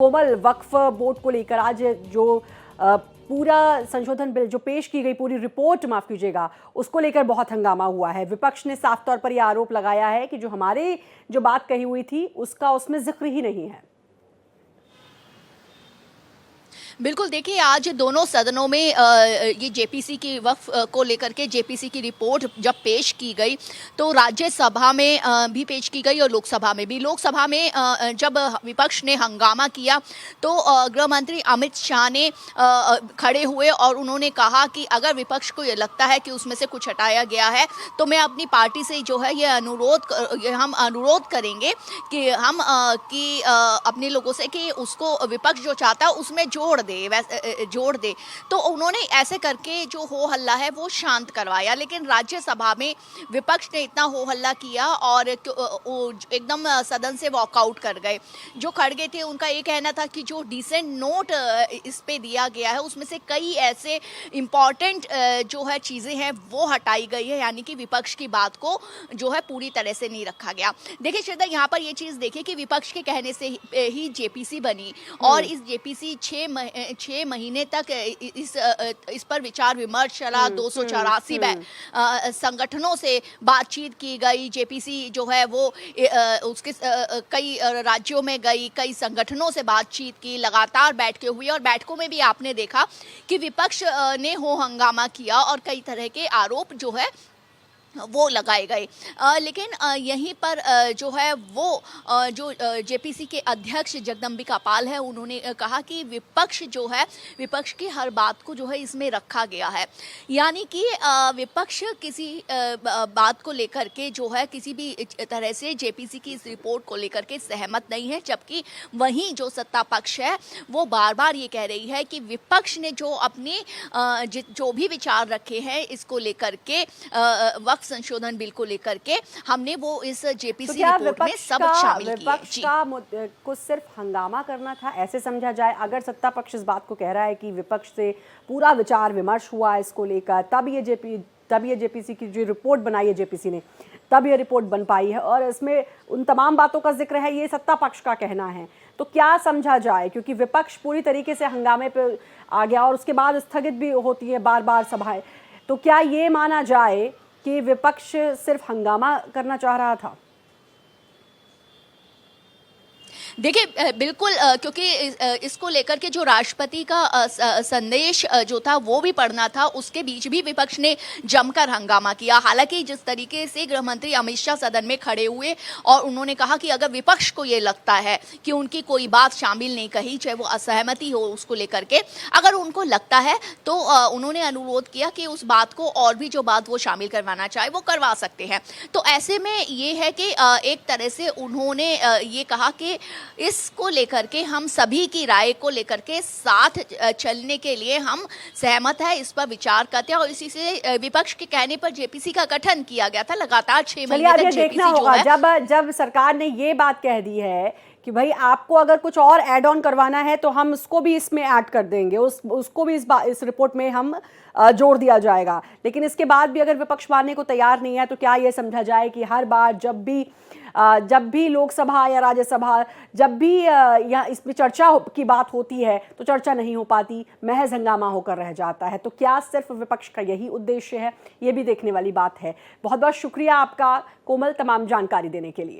कोमल, वक्फ board को लेकर आज जो पूरा संशोधन बिल जो पेश की गई, पूरी रिपोर्ट माफ कीजिएगा, उसको लेकर बहुत हंगामा हुआ है। विपक्ष ने साफ तौर पर यह आरोप लगाया है कि जो हमारे जो बात कही हुई थी उसका उसमें जिक्र ही नहीं है। बिल्कुल, देखिए आज दोनों सदनों में ये जेपीसी की वक्फ को लेकर के जेपीसी की रिपोर्ट जब पेश की गई तो राज्यसभा में भी पेश की गई और लोकसभा में भी। लोकसभा में जब विपक्ष ने हंगामा किया तो गृह मंत्री अमित शाह ने खड़े हुए और उन्होंने कहा कि अगर विपक्ष को ये लगता है कि उसमें से कुछ हटाया गया है तो मैं अपनी पार्टी से जो है हम अनुरोध करेंगे कि हम अपने लोगों से कि उसको विपक्ष जो चाहता है उसमें जोड़ दे। तो उन्होंने ऐसे करके जो हो हल्ला है वो शांत करवाया, लेकिन राज्यसभा में विपक्ष ने इतना हो हल्ला किया और एकदम सदन से वॉकआउट कर गए। जो खड़गे थे उनका ये कहना था कि जो डिसेंट नोट इस पे दिया गया है उसमें से कई ऐसे इम्पॉर्टेंट जो है चीज़ें हैं वो हटाई गई है, यानी कि विपक्ष की बात को जो है पूरी तरह से नहीं रखा गया। देखिए श्रद्धा, यहाँ पर ये चीज़ देखिए कि विपक्ष के कहने से ही जेपीसी बनी और इस जेपीसी 6 महीने तक इस पर विचार विमर्श चला। 284 संगठनों से बातचीत की गई। जेपीसी जो है वो उसके कई राज्यों में गई, कई संगठनों से बातचीत की, लगातार बैठकें हुई और बैठकों में भी आपने देखा कि विपक्ष ने हो हंगामा किया और कई तरह के आरोप जो है वो लगाए गए। लेकिन यहीं पर जो है वो जो जेपीसी के अध्यक्ष जगदम्बिका पाल है, उन्होंने कहा कि विपक्ष की हर बात को जो है इसमें रखा गया है, यानी कि विपक्ष किसी बात को लेकर के जो है किसी भी तरह से जेपीसी की इस रिपोर्ट को लेकर के सहमत नहीं है, जबकि वहीं जो सत्ता पक्ष है वो बार बार ये कह रही है कि विपक्ष ने जो अपने जो भी विचार रखे हैं इसको लेकर के वक्फ संशोधन बिल को लेकर के हमने वो इस जेपीसी रिपोर्ट में सब शामिल किए। विपक्ष को सिर्फ हंगामा करना था, ऐसे समझा जाए? अगर सत्ता पक्ष इस बात को कह रहा है कि विपक्ष से पूरा विचार विमर्श हुआ इसको लेकर, तब ये जेपीसी की जो रिपोर्ट बनाई है जेपीसी ने, तब ये रिपोर्ट बन पाई है और इसमें उन तमाम बातों का जिक्र है, ये सत्ता पक्ष का कहना है, तो क्या समझा जाए? क्योंकि विपक्ष पूरी तरीके से हंगामे पे आ गया और उसके बाद स्थगित भी होती है बार बार सभाएं, तो क्या ये माना जाए कि विपक्ष सिर्फ हंगामा करना चाह रहा था? देखिए बिल्कुल, क्योंकि इसको लेकर के जो राष्ट्रपति का संदेश जो था वो भी पढ़ना था, उसके बीच भी विपक्ष ने जमकर हंगामा किया। हालांकि जिस तरीके से गृह मंत्री अमित शाह सदन में खड़े हुए और उन्होंने कहा कि अगर विपक्ष को ये लगता है कि उनकी कोई बात शामिल नहीं कही, चाहे वो असहमति हो उसको लेकर के, अगर उनको लगता है तो उन्होंने अनुरोध किया कि उस बात को और भी जो बात वो शामिल करवाना चाहे वो करवा सकते हैं। तो ऐसे में ये है कि एक तरह से उन्होंने ये कहा कि इसको लेकर के हम सभी की राय को लेकर के साथ चलने के लिए हम सहमत है, इस पर विचार करते हैं और इसी से विपक्ष के कहने पर जेपीसी का गठन किया गया था। लगातार 6 महीने तक देखना होगा, जब सरकार ने ये बात कह दी है कि भाई आपको अगर कुछ और ऐड ऑन करवाना है तो हम उसको भी इसमें ऐड कर देंगे, उसको भी इस रिपोर्ट में हम जोड़ दिया जाएगा, लेकिन इसके बाद भी अगर विपक्ष मानने को तैयार नहीं है तो क्या ये समझा जाए कि हर बार जब भी लोकसभा या राज्यसभा, जब भी यहाँ इसमें चर्चा की बात होती है तो चर्चा नहीं हो पाती, महज हंगामा होकर रह जाता है? तो क्या सिर्फ विपक्ष का यही उद्देश्य है? ये भी देखने वाली बात है। बहुत बहुत शुक्रिया आपका कोमल, तमाम जानकारी देने के लिए।